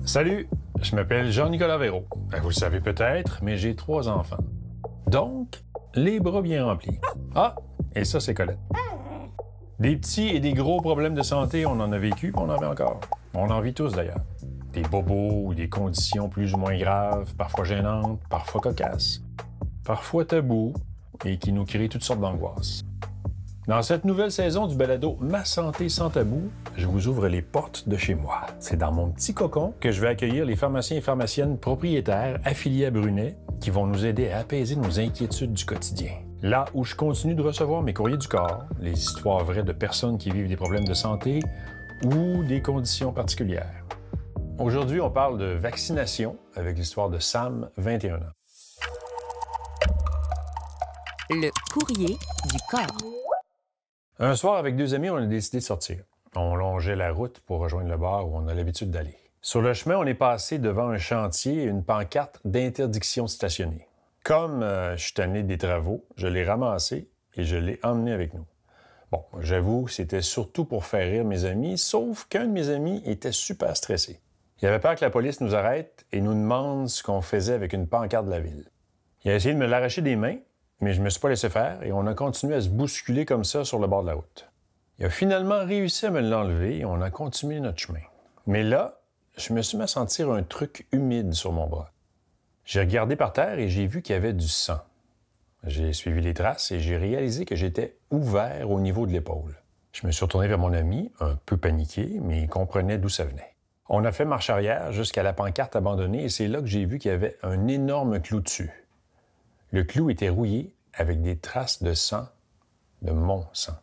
Salut, je m'appelle Jean-Nicolas Véraud. Vous le savez peut-être, mais j'ai 3 enfants. Donc, les bras bien remplis. Ah, et ça, c'est Colette. Des petits et des gros problèmes de santé, on en a vécu, puis on en vit encore. On en vit tous d'ailleurs. Des bobos ou des conditions plus ou moins graves, parfois gênantes, parfois cocasses, parfois tabous, et qui nous créent toutes sortes d'angoisses. Dans cette nouvelle saison du balado Ma santé sans tabou, je vous ouvre les portes de chez moi. C'est dans mon petit cocon que je vais accueillir les pharmaciens et pharmaciennes propriétaires affiliés à Brunet qui vont nous aider à apaiser nos inquiétudes du quotidien. Là où je continue de recevoir mes courriers du corps, les histoires vraies de personnes qui vivent des problèmes de santé ou des conditions particulières. Aujourd'hui, on parle de vaccination avec l'histoire de Sam, 21 ans. Le courrier du corps. Un soir, avec 2 amis, on a décidé de sortir. On longeait la route pour rejoindre le bar où on a l'habitude d'aller. Sur le chemin, on est passé devant un chantier et une pancarte d'interdiction de stationner. Comme je suis tanné des travaux, je l'ai ramassé et je l'ai emmené avec nous. Bon, j'avoue, c'était surtout pour faire rire mes amis, sauf qu'un de mes amis était super stressé. Il avait peur que la police nous arrête et nous demande ce qu'on faisait avec une pancarte de la ville. Il a essayé de me l'arracher des mains, mais je me suis pas laissé faire et on a continué à se bousculer comme ça sur le bord de la route. Il a finalement réussi à me l'enlever et on a continué notre chemin. Mais là, je me suis mis à sentir un truc humide sur mon bras. J'ai regardé par terre et j'ai vu qu'il y avait du sang. J'ai suivi les traces et j'ai réalisé que j'étais ouvert au niveau de l'épaule. Je me suis retourné vers mon ami, un peu paniqué, mais il comprenait d'où ça venait. On a fait marche arrière jusqu'à la pancarte abandonnée et c'est là que j'ai vu qu'il y avait un énorme clou dessus. Le clou était rouillé avec des traces de sang, de mon sang.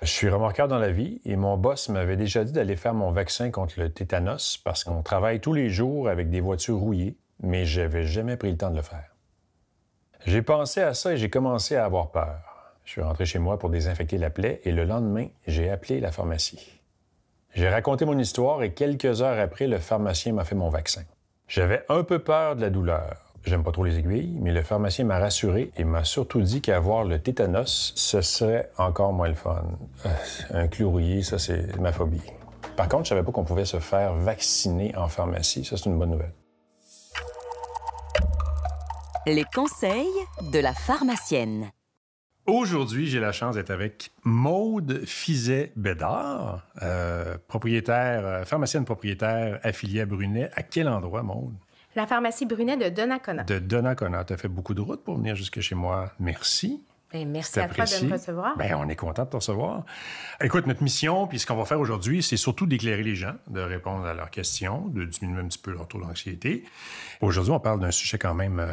Je suis remorqueur dans la vie et mon boss m'avait déjà dit d'aller faire mon vaccin contre le tétanos parce qu'on travaille tous les jours avec des voitures rouillées, mais je n'avais jamais pris le temps de le faire. J'ai pensé à ça et j'ai commencé à avoir peur. Je suis rentré chez moi pour désinfecter la plaie et le lendemain, j'ai appelé la pharmacie. J'ai raconté mon histoire et quelques heures après, le pharmacien m'a fait mon vaccin. J'avais un peu peur de la douleur. J'aime pas trop les aiguilles, mais le pharmacien m'a rassuré et m'a surtout dit qu'avoir le tétanos, ce serait encore moins le fun. Un clou rouillé, ça, c'est ma phobie. Par contre, je savais pas qu'on pouvait se faire vacciner en pharmacie. Ça, c'est une bonne nouvelle. Les conseils de la pharmacienne. Aujourd'hui, j'ai la chance d'être avec Maude Fizet-Bédard, pharmacienne propriétaire affiliée à Brunet. À quel endroit, Maude? La pharmacie Brunet de Donnacona. De Donnacona. Tu as fait beaucoup de route pour venir jusque chez moi. Merci. Bien, merci à toi de me recevoir. Bien, on est content de te recevoir. Écoute, notre mission, puis ce qu'on va faire aujourd'hui, c'est surtout d'éclairer les gens, de répondre à leurs questions, de diminuer un petit peu leur taux d'anxiété. Aujourd'hui, on parle d'un sujet quand même,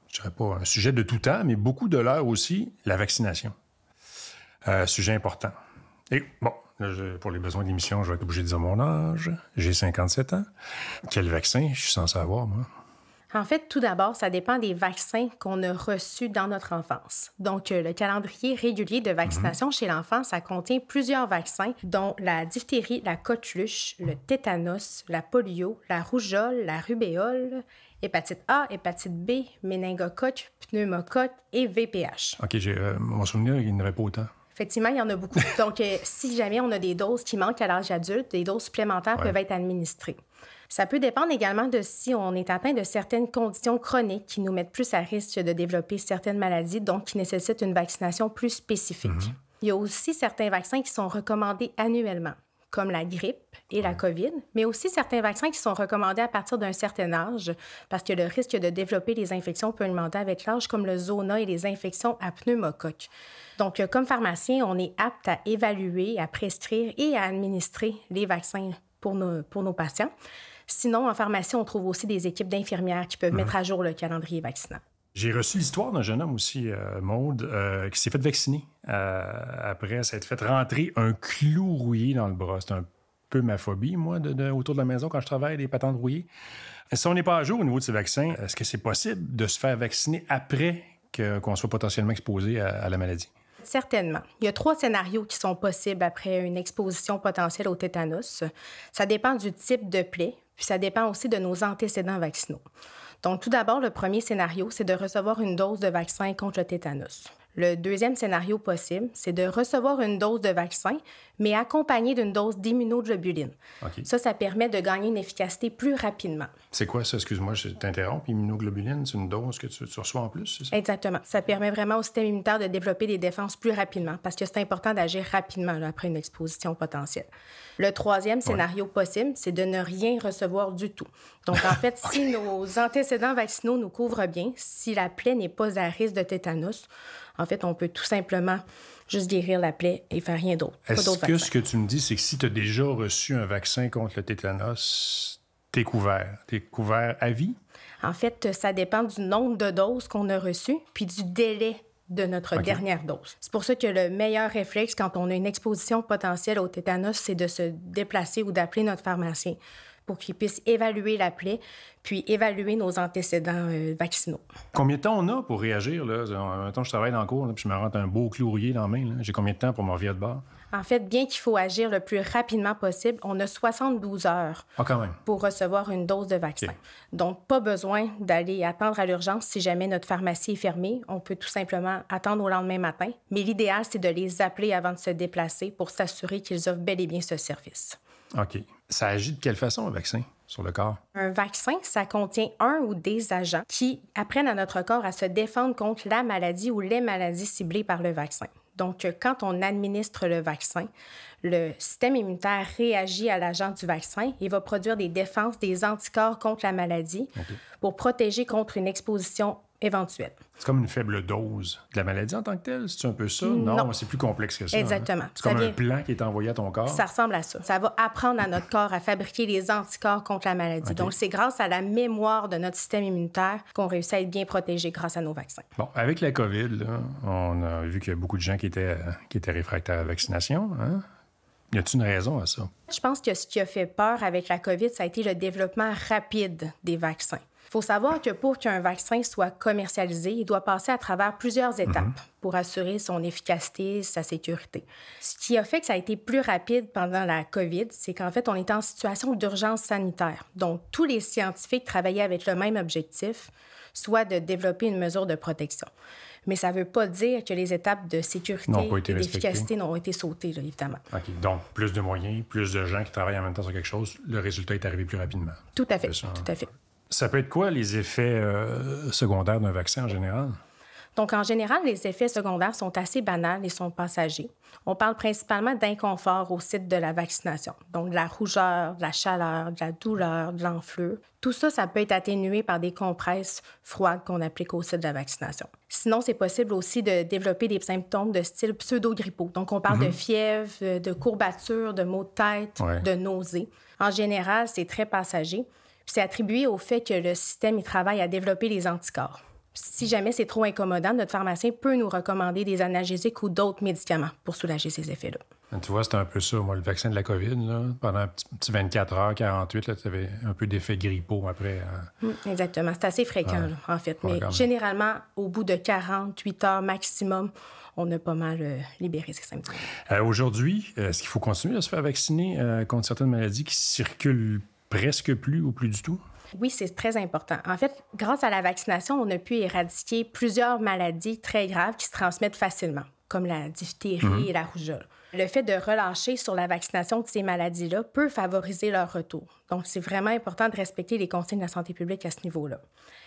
je dirais pas un sujet de tout temps, mais beaucoup de l'heure aussi, la vaccination. Sujet important. Et bon, là, pour les besoins de l'émission, je vais être obligé de dire mon âge. J'ai 57 ans. Quel vaccin je suis censé avoir, moi? En fait, tout d'abord, ça dépend des vaccins qu'on a reçus dans notre enfance. Donc, le calendrier régulier de vaccination chez l'enfant, ça contient plusieurs vaccins, dont la diphtérie, la coqueluche, le tétanos, la polio, la rougeole, la rubéole, hépatite A, hépatite B, méningocoque, pneumocoque et VPH. OK, mon souvenir, il n'y en avait pas autant. Effectivement, il y en a beaucoup. Donc, si jamais on a des doses qui manquent à l'âge adulte, des doses supplémentaires peuvent être administrées. Ça peut dépendre également de si on est atteint de certaines conditions chroniques qui nous mettent plus à risque de développer certaines maladies, donc qui nécessitent une vaccination plus spécifique. Il y a aussi certains vaccins qui sont recommandés annuellement, comme la grippe et la COVID, mais aussi certains vaccins qui sont recommandés à partir d'un certain âge parce que le risque de développer les infections peut augmenter avec l'âge, comme le zona et les infections à pneumocoque. Donc, comme pharmacien, on est apte à évaluer, à prescrire et à administrer les vaccins pour nos patients. Sinon, en pharmacie, on trouve aussi des équipes d'infirmières qui peuvent mettre à jour le calendrier vaccinal. J'ai reçu l'histoire d'un jeune homme aussi, Maude, qui s'est fait vacciner. Après, ça a été fait rentrer un clou rouillé dans le bras. C'est un peu ma phobie, moi, autour de la maison quand je travaille, des patentes rouillées. Si on n'est pas à jour au niveau de ces vaccins, est-ce que c'est possible de se faire vacciner après qu'on soit potentiellement exposé à la maladie? Certainement. Il y a 3 scénarios qui sont possibles après une exposition potentielle au tétanos. Ça dépend du type de plaie, puis ça dépend aussi de nos antécédents vaccinaux. Donc, tout d'abord, le premier scénario, c'est de recevoir une dose de vaccin contre le tétanos. Le deuxième scénario possible, c'est de recevoir une dose de vaccin, mais accompagnée d'une dose d'immunoglobuline. OK. Ça permet de gagner une efficacité plus rapidement. C'est quoi ça? Excuse-moi, je t'interromps. Immunoglobuline, c'est une dose que tu reçois en plus, c'est ça? Exactement. Ça permet vraiment au système immunitaire de développer des défenses plus rapidement parce que c'est important d'agir rapidement là, après une exposition potentielle. Le troisième scénario possible, c'est de ne rien recevoir du tout. Donc, en fait, si nos antécédents vaccinaux nous couvrent bien, si la plaie n'est pas à risque de tétanos, en fait, on peut tout simplement juste guérir la plaie et faire rien d'autre. Est-ce que ce que tu me dis, c'est que si tu as déjà reçu un vaccin contre le tétanos, t'es couvert? T'es couvert à vie? En fait, ça dépend du nombre de doses qu'on a reçues puis du délai de notre dernière dose. C'est pour ça que le meilleur réflexe quand on a une exposition potentielle au tétanos, c'est de se déplacer ou d'appeler notre pharmacien pour qu'il puisse évaluer la plaie puis évaluer nos antécédents vaccinaux. Combien de temps on a pour réagir? Là? Mettons, je travaille dans le cours, là, puis je me rentre un beau clou rouillé dans la main. Là. J'ai combien de temps pour me revirer de bord? En fait, bien qu'il faut agir le plus rapidement possible, on a 72 heures quand même. pour recevoir une dose de vaccin. Okay. Donc, pas besoin d'aller attendre à l'urgence si jamais notre pharmacie est fermée. On peut tout simplement attendre au lendemain matin. Mais l'idéal, c'est de les appeler avant de se déplacer pour s'assurer qu'ils offrent bel et bien ce service. OK. Ça agit de quelle façon, un vaccin, sur le corps? Un vaccin, ça contient un ou des agents qui apprennent à notre corps à se défendre contre la maladie ou les maladies ciblées par le vaccin. Donc, quand on administre le vaccin, le système immunitaire réagit à l'agent du vaccin et va produire des défenses, des anticorps contre la maladie pour protéger contre une exposition éventuelle. C'est comme une faible dose de la maladie en tant que telle? C'est un peu ça? Non, c'est plus complexe que ça. Exactement. Hein? C'est comme un plan qui est envoyé à ton corps? Ça ressemble à ça. Ça va apprendre à notre corps à fabriquer les anticorps contre la maladie. Donc, c'est grâce à la mémoire de notre système immunitaire qu'on réussit à être bien protégé grâce à nos vaccins. Bon, avec la COVID, là, on a vu qu'il y a beaucoup de gens qui étaient réfractaires à la vaccination. Hein? Y a-t-il une raison à ça? Je pense que ce qui a fait peur avec la COVID, ça a été le développement rapide des vaccins. Il faut savoir que pour qu'un vaccin soit commercialisé, il doit passer à travers plusieurs étapes pour assurer son efficacité, sa sécurité. Ce qui a fait que ça a été plus rapide pendant la COVID, c'est qu'en fait, on était en situation d'urgence sanitaire. Donc, tous les scientifiques travaillaient avec le même objectif, soit de développer une mesure de protection. Mais ça ne veut pas dire que les étapes de sécurité et d'efficacité n'ont été sautées, là, évidemment. OK. Donc, plus de moyens, plus de gens qui travaillent en même temps sur quelque chose, le résultat est arrivé plus rapidement. Tout à fait, tout à fait. Ça peut être quoi, les effets secondaires d'un vaccin en général? Donc, en général, les effets secondaires sont assez banals et sont passagers. On parle principalement d'inconfort au site de la vaccination. Donc, de la rougeur, de la chaleur, de la douleur, de l'enflure. Tout ça, ça peut être atténué par des compresses froides qu'on applique au site de la vaccination. Sinon, c'est possible aussi de développer des symptômes de style pseudo-grippaux. Donc, on parle de fièvre, de courbatures, de maux de tête, de nausées. En général, c'est très passager. Puis c'est attribué au fait que le système il travaille à développer les anticorps. Si jamais c'est trop incommodant, notre pharmacien peut nous recommander des analgésiques ou d'autres médicaments pour soulager ces effets-là. Tu vois, c'est un peu ça, moi, le vaccin de la COVID, là, pendant un petit 24 heures, 48, tu avais un peu d'effet grippaux après. Exactement. C'est assez fréquent, là, en fait. Mais généralement, au bout de 48 heures maximum, on a pas mal libéré ces symptômes. Aujourd'hui, est-ce qu'il faut continuer à se faire vacciner contre certaines maladies qui circulent presque plus ou plus du tout? Oui, c'est très important. En fait, grâce à la vaccination, on a pu éradiquer plusieurs maladies très graves qui se transmettent facilement, comme la diphtérie et la rougeole. Le fait de relâcher sur la vaccination de ces maladies-là peut favoriser leur retour. Donc, c'est vraiment important de respecter les consignes de la santé publique à ce niveau-là.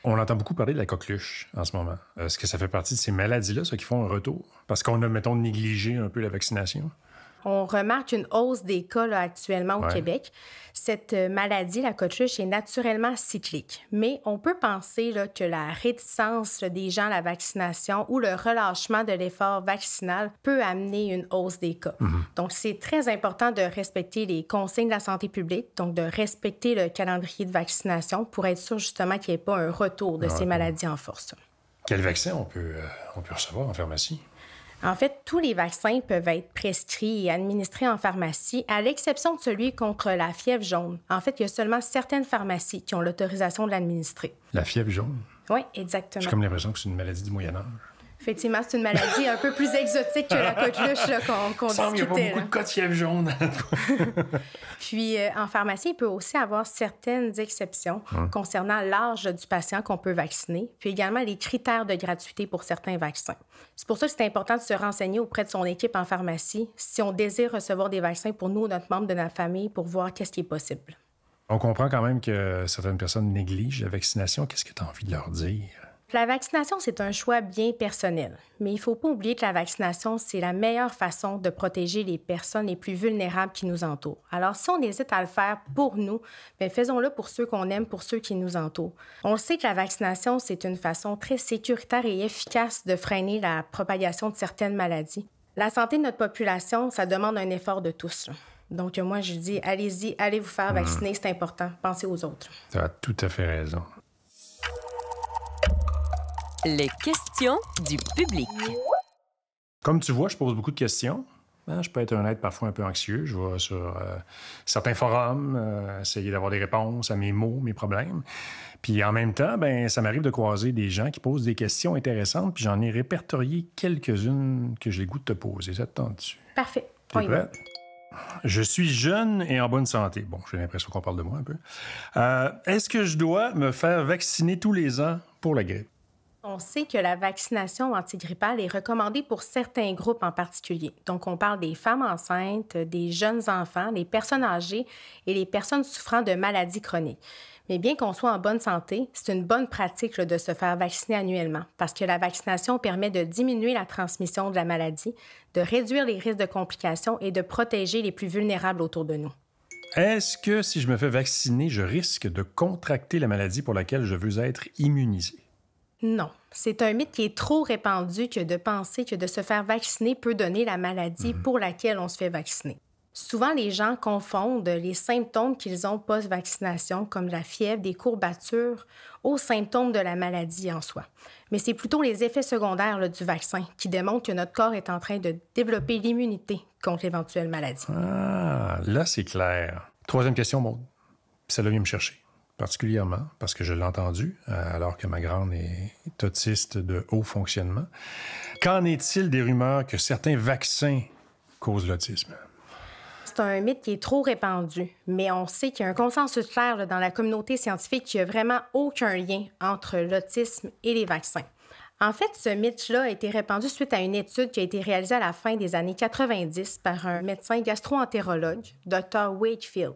On entend beaucoup parler de la coqueluche en ce moment. Est-ce que ça fait partie de ces maladies-là, ceux qui font un retour? Parce qu'on a, mettons, négligé un peu la vaccination? On remarque une hausse des cas là, actuellement au Québec. Cette maladie, la coqueluche, est naturellement cyclique. Mais on peut penser là, que la réticence des gens à la vaccination ou le relâchement de l'effort vaccinal peut amener une hausse des cas. Donc, c'est très important de respecter les consignes de la santé publique, donc de respecter le calendrier de vaccination pour être sûr justement qu'il n'y ait pas un retour de ces maladies en force. Quel vaccin on peut recevoir en pharmacie? En fait, tous les vaccins peuvent être prescrits et administrés en pharmacie, à l'exception de celui contre la fièvre jaune. En fait, il y a seulement certaines pharmacies qui ont l'autorisation de l'administrer. La fièvre jaune? Oui, exactement. J'ai comme l'impression que c'est une maladie du Moyen Âge. Effectivement, c'est une maladie un peu plus exotique que la coqueluche là, qu'on discutait. Il n'y a pas beaucoup de coquilles jaunes. Puis, en pharmacie, il peut aussi avoir certaines exceptions concernant l'âge du patient qu'on peut vacciner, puis également les critères de gratuité pour certains vaccins. C'est pour ça que c'est important de se renseigner auprès de son équipe en pharmacie si on désire recevoir des vaccins pour nous ou notre membre de notre famille pour voir qu'est-ce qui est possible. On comprend quand même que certaines personnes négligent la vaccination. Qu'est-ce que tu as envie de leur dire? La vaccination, c'est un choix bien personnel, mais il ne faut pas oublier que la vaccination, c'est la meilleure façon de protéger les personnes les plus vulnérables qui nous entourent. Alors, si on hésite à le faire pour nous, bien, faisons-le pour ceux qu'on aime, pour ceux qui nous entourent. On le sait que la vaccination, c'est une façon très sécuritaire et efficace de freiner la propagation de certaines maladies. La santé de notre population, ça demande un effort de tous. Donc, moi, je dis, allez-y, allez vous faire vacciner, c'est important. Pensez aux autres. Tu as tout à fait raison. Les questions du public. Comme tu vois, je pose beaucoup de questions. Je peux être honnête, parfois un peu anxieux. Je vais sur certains forums, essayer d'avoir des réponses à mes mots, mes problèmes. Puis en même temps, ça m'arrive de croiser des gens qui posent des questions intéressantes, puis j'en ai répertorié quelques-unes que j'ai le goût de te poser. Ça te tente-tu? Parfait. T'es prête? Je suis jeune et en bonne santé. Bon, j'ai l'impression qu'on parle de moi un peu. Est-ce que je dois me faire vacciner tous les ans pour la grippe? On sait que la vaccination antigrippale est recommandée pour certains groupes en particulier. Donc, on parle des femmes enceintes, des jeunes enfants, des personnes âgées et les personnes souffrant de maladies chroniques. Mais bien qu'on soit en bonne santé, c'est une bonne pratique de se faire vacciner annuellement parce que la vaccination permet de diminuer la transmission de la maladie, de réduire les risques de complications et de protéger les plus vulnérables autour de nous. Est-ce que si je me fais vacciner, je risque de contracter la maladie pour laquelle je veux être immunisé? Non. C'est un mythe qui est trop répandu que de penser que de se faire vacciner peut donner la maladie pour laquelle on se fait vacciner. Souvent, les gens confondent les symptômes qu'ils ont post-vaccination, comme la fièvre, des courbatures, aux symptômes de la maladie en soi. Mais c'est plutôt les effets secondaires du vaccin qui démontrent que notre corps est en train de développer l'immunité contre l'éventuelle maladie. Ah, là, c'est clair. Troisième question, Maude. Celle-là vient me chercher. Particulièrement parce que je l'ai entendu, alors que ma grande est autiste de haut fonctionnement. Qu'en est-il des rumeurs que certains vaccins causent l'autisme? C'est un mythe qui est trop répandu, mais on sait qu'il y a un consensus clair dans la communauté scientifique qu'il n'y a vraiment aucun lien entre l'autisme et les vaccins. En fait, ce mythe-là a été répandu suite à une étude qui a été réalisée à la fin des années 90 par un médecin gastro-entérologue, Dr. Wakefield.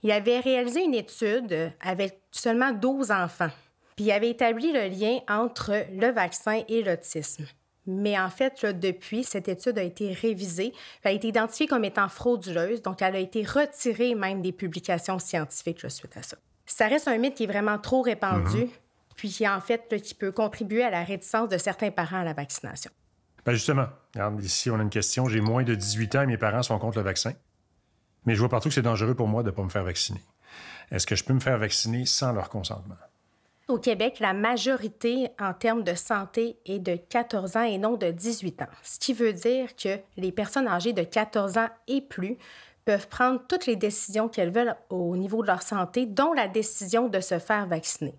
Il avait réalisé une étude avec seulement 12 enfants, puis il avait établi le lien entre le vaccin et l'autisme. Mais en fait, depuis, cette étude a été révisée, elle a été identifiée comme étant frauduleuse, donc elle a été retirée même des publications scientifiques suite à ça. Ça reste un mythe qui est vraiment trop répandu, puis en fait, qui peut contribuer à la réticence de certains parents à la vaccination. Bien justement, regarde, ici, on a une question. J'ai moins de 18 ans et mes parents sont contre le vaccin. Mais je vois partout que c'est dangereux pour moi de ne pas me faire vacciner. Est-ce que je peux me faire vacciner sans leur consentement? Au Québec, la majorité en termes de santé est de 14 ans et non de 18 ans. Ce qui veut dire que les personnes âgées de 14 ans et plus peuvent prendre toutes les décisions qu'elles veulent au niveau de leur santé, dont la décision de se faire vacciner.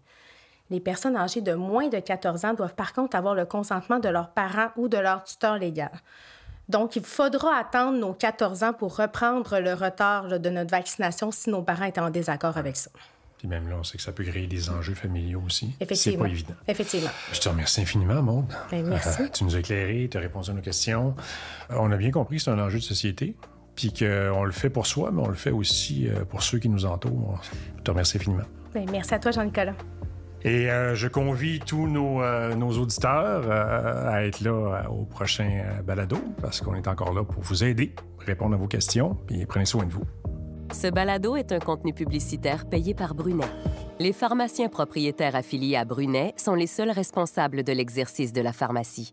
Les personnes âgées de moins de 14 ans doivent par contre avoir le consentement de leurs parents ou de leur tuteur légal. Donc, il faudra attendre nos 14 ans pour reprendre le retard de notre vaccination si nos parents étaient en désaccord avec ça. Puis même là, on sait que ça peut créer des enjeux familiaux aussi. Effectivement. C'est pas évident. Effectivement. Je te remercie infiniment, Maude. Bien, merci. Tu nous as éclairé, tu as répondu à nos questions. On a bien compris que c'est un enjeu de société, puis qu'on le fait pour soi, mais on le fait aussi pour ceux qui nous entourent. Je te remercie infiniment. Bien, merci à toi, Jean-Nicolas. Et je convie tous nos auditeurs à être là au prochain balado, parce qu'on est encore là pour vous aider, répondre à vos questions, puis prenez soin de vous. Ce balado est un contenu publicitaire payé par Brunet. Les pharmaciens propriétaires affiliés à Brunet sont les seuls responsables de l'exercice de la pharmacie.